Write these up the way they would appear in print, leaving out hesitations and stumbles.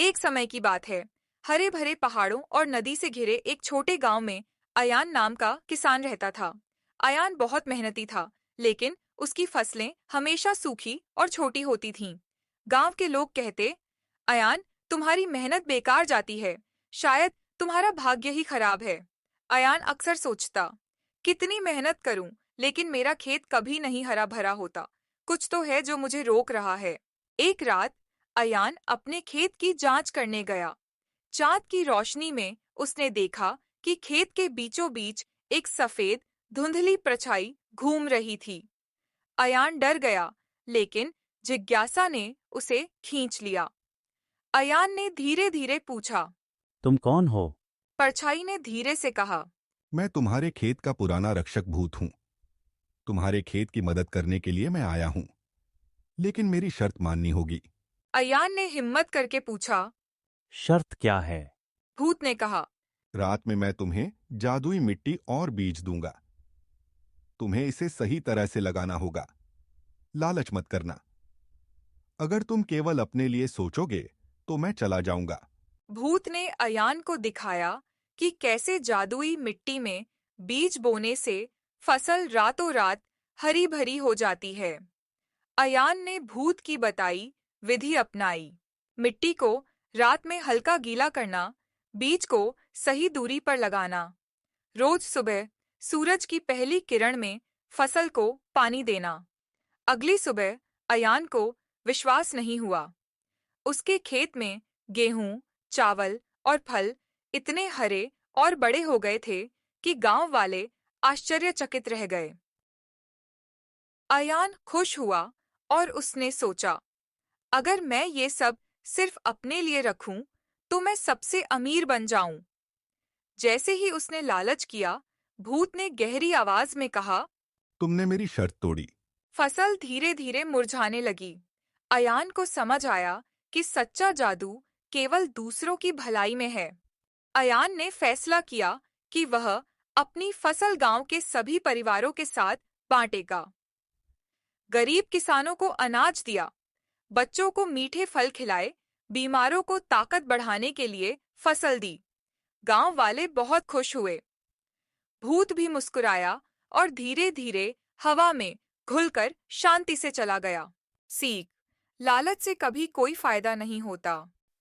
एक समय की बात है। हरे भरे पहाड़ों और नदी से घिरे एक छोटे गांव में अयान नाम का किसान रहता था। अयान बहुत मेहनती था, लेकिन उसकी फसलें हमेशा सूखी और छोटी होती थीं। गांव के लोग कहते, अयान, तुम्हारी मेहनत बेकार जाती है। शायद तुम्हारा भाग्य ही खराब है। अयान अक्सर सोचता, कितनी मेहनत करूं, लेकिन मेरा खेत कभी नहीं हरा भरा होता। कुछ तो है जो मुझे रोक रहा है। एक रात अयान अपने खेत की जांच करने गया। चांद की रोशनी में उसने देखा कि खेत के बीचों बीच एक सफेद धुंधली परछाई घूम रही थी। अयान डर गया, लेकिन जिज्ञासा ने उसे खींच लिया। अयान ने धीरे धीरे पूछा। तुम कौन हो? परछाई ने धीरे से कहा। मैं तुम्हारे खेत का पुराना रक्षक भूत हूं। तुम्हारे खेत की मदद करने के लिए मैं आया हूं, लेकिन मेरी शर्त माननी होगी। अयान ने हिम्मत करके पूछा। शर्त क्या है? भूत ने कहा। रात में मैं तुम्हें जादुई मिट्टी और बीज दूंगा। तुम्हें इसे सही तरह से लगाना होगा। लालच मत करना। अगर तुम केवल अपने लिए सोचोगे तो मैं चला जाऊंगा। भूत ने अयान को दिखाया कि कैसे जादुई मिट्टी में बीज बोने से फसल रातों रात हरी भरी हो जाती है। अयान ने भूत की बताई विधि अपनाई। मिट्टी को रात में हल्का गीला करना, बीज को सही दूरी पर लगाना। रोज सुबह सूरज की पहली किरण में फसल को पानी देना। अगली सुबह अयान को विश्वास नहीं हुआ। उसके खेत में गेहूं, चावल और फल इतने हरे और बड़े हो गए थे कि गांव वाले आश्चर्यचकित रह गए। अयान खुश हुआ और उसने सोचा, अगर मैं ये सब सिर्फ अपने लिए रखूं, तो मैं सबसे अमीर बन जाऊं। जैसे ही उसने लालच किया, भूत ने गहरी आवाज में कहा। तुमने मेरी शर्त तोड़ी। फसल धीरे धीरे मुरझाने लगी। अयान को समझ आया कि सच्चा जादू केवल दूसरों की भलाई में है। अयान ने फैसला किया कि वह अपनी फसल गांव के सभी परिवारों के साथ बांटेगा। गरीब किसानों को अनाज दिया, बच्चों को मीठे फल खिलाए, बीमारों को ताकत बढ़ाने के लिए फसल दी। गांव वाले बहुत खुश हुए। भूत भी मुस्कुराया और धीरे धीरे हवा में घुलकर शांति से चला गया। सीख, लालच से कभी कोई फायदा नहीं होता।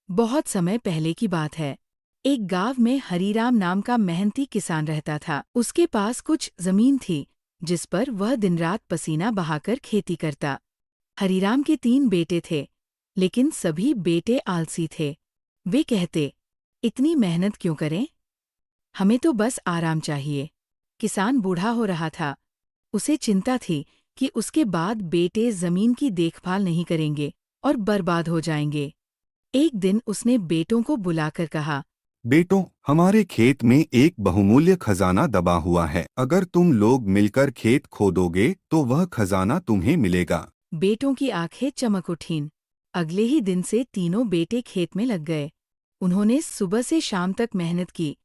बहुत समय पहले की बात है। एक गांव में हरीराम नाम का मेहनती किसान रहता था। उसके पास कुछ जमीन थी, जिस पर वह दिन रात पसीना बहाकर खेती करता। हरीराम के 3 बेटे थे, लेकिन सभी बेटे आलसी थे। वे कहते, इतनी मेहनत क्यों करें? हमें तो बस आराम चाहिए। किसान बूढ़ा हो रहा था। उसे चिंता थी कि उसके बाद बेटे जमीन की देखभाल नहीं करेंगे और बर्बाद हो जाएंगे। एक दिन उसने बेटों को बुलाकर कहा, बेटों, हमारे खेत में एक बहुमूल्य खजाना दबा हुआ है। अगर तुम लोग मिलकर खेत खोदोगे तो वह खजाना तुम्हें मिलेगा। बेटों की आंखें चमक उठीं। अगले ही दिन से तीनों बेटे खेत में लग गए। उन्होंने सुबह से शाम तक मेहनत की।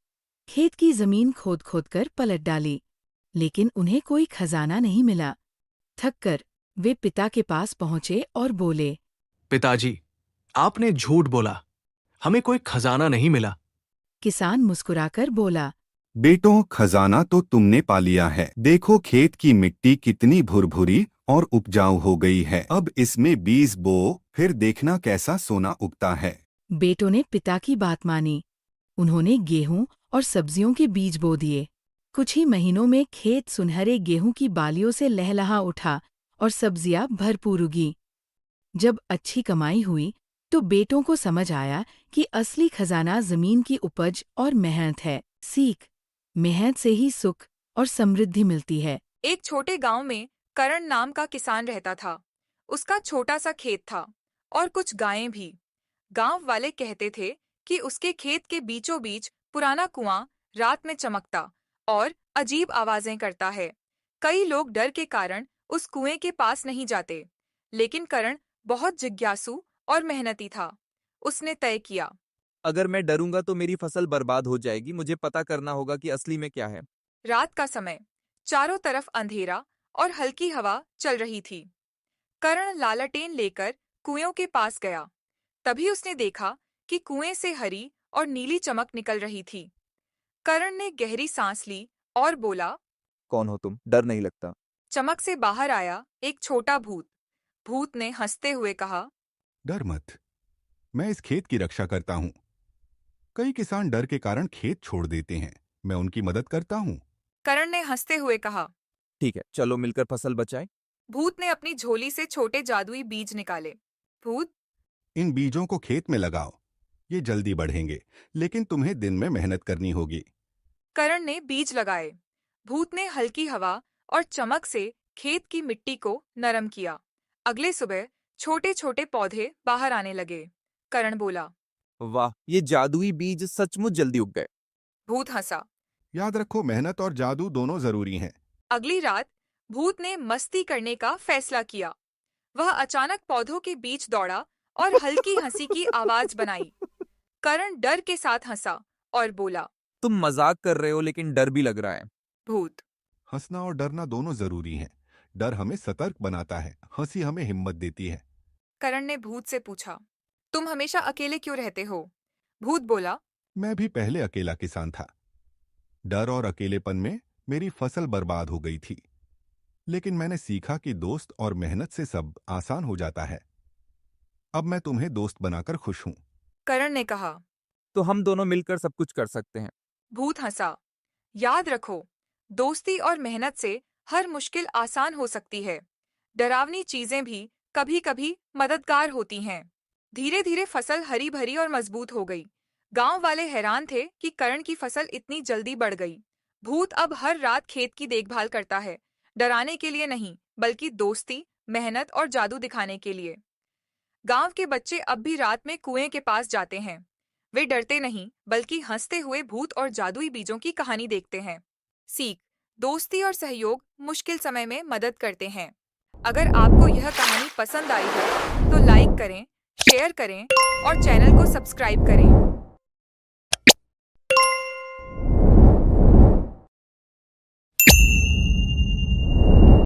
खेत की जमीन खोद खोद कर पलट डाली, लेकिन उन्हें कोई खजाना नहीं मिला। थककर वे पिता के पास पहुंचे और बोले, पिताजी, आपने झूठ बोला। हमें कोई खजाना नहीं मिला। किसान मुस्कुराकर बोला, बेटों, खजाना तो तुमने पा लिया है। देखो खेत की मिट्टी कितनी भुरभुरी और उपजाऊ हो गई है। अब इसमें बीज बो, फिर देखना कैसा सोना उगता है। बेटों ने पिता की बात मानी। उन्होंने गेहूं और सब्जियों के बीज बो दिए। कुछ ही महीनों में खेत सुनहरे गेहूं की बालियों से लहलहा उठा और सब्जियां भरपूर उगी। जब अच्छी कमाई हुई, तो बेटों को समझ आया कि असली खजाना जमीन की उपज और मेहनत है। सीख, मेहनत से ही सुख और समृद्धि मिलती है। एक छोटे गांव में करण नाम का किसान रहता था। उसका छोटा सा खेत था और कुछ गायें भी। गांव वाले कहते थे कि उसके खेत के बीचों बीच पुराना कुआं रात में चमकता और अजीब आवाजें करता है। कई लोग डर के कारण उस कुएं के पास नहीं जाते, लेकिन करण बहुत जिज्ञासु और मेहनती था। उसने तय किया, अगर मैं डरूंगा तो मेरी फसल बर्बाद हो जाएगी। मुझे पता करना होगा कि असली में क्या है। रात का समय, चारों तरफ अंधेरा और हल्की हवा चल रही थी। करण लालटेन लेकर कुएं के पास गया। तभी उसने देखा कि कुएं से हरी और नीली चमक निकल रही थी। करण ने गहरी सांस ली और बोला, कौन हो तुम? डर नहीं लगता? चमक से बाहर आया एक छोटा भूत। भूत ने हंसते हुए कहा, डर मत, मैं इस खेत की रक्षा करता हूं। कई किसान डर के कारण खेत छोड़ देते हैं, मैं उनकी मदद करता हूं। करण ने हंसते हुए कहा। ठीक है, चलो मिलकर फसल बचाएं। भूत ने अपनी झोली से छोटे जादुई बीज निकाले। भूत, इन बीजों को खेत में लगाओ, ये जल्दी बढ़ेंगे, लेकिन तुम्हें दिन में मेहनत करनी होगी। करण ने बीज लगाए। भूत ने हल्की हवा और चमक से खेत की मिट्टी को नरम किया। अगले सुबह छोटे छोटे पौधे बाहर आने लगे। करण बोला। वाह, ये जादुई बीज सचमुच जल्दी उग गए। भूत हंसा। याद रखो, मेहनत और जादू दोनों जरूरी हैं। अगली रात भूत ने मस्ती करने का फैसला किया। वह अचानक पौधों के बीच दौड़ा और हल्की हंसी की आवाज बनाई। करण डर के साथ हंसा और बोला। तुम मजाक कर रहे हो, लेकिन डर भी लग रहा है। भूत, हंसना और डरना दोनों जरूरी हैं। डर हमें सतर्क बनाता है, हंसी हमें हिम्मत देती है। करण ने भूत से पूछा, तुम हमेशा अकेले क्यों रहते हो? भूत बोला। मैं भी पहले अकेला किसान था। डर और अकेलेपन में मेरी फसल बर्बाद हो गई थी, लेकिन मैंने सीखा कि दोस्त और मेहनत से सब आसान हो जाता है। अब मैं तुम्हें दोस्त बनाकर खुश हूं। करण ने कहा। तो हम दोनों मिलकर सब कुछ कर सकते हैं। भूत हंसा। याद रखो, दोस्ती और मेहनत से हर मुश्किल आसान हो सकती है। डरावनी चीजें भी कभी कभी मददगार होती हैं। धीरे धीरे फसल हरी भरी और मजबूत हो गई। गांव वाले हैरान थे कि करण की फसल इतनी जल्दी बढ़ गई। भूत अब हर रात खेत की देखभाल करता है, डराने के लिए नहीं, बल्कि दोस्ती, मेहनत और जादू दिखाने के लिए। गांव के बच्चे अब भी रात में कुएं के पास जाते हैं। वे डरते नहीं, बल्कि हंसते हुए भूत और जादुई बीजों की कहानी देखते हैं। सीख, दोस्ती और सहयोग मुश्किल समय में मदद करते हैं। अगर आपको यह कहानी पसंद आई है तो लाइक करें, शेयर करें और चैनल को सब्सक्राइब करें।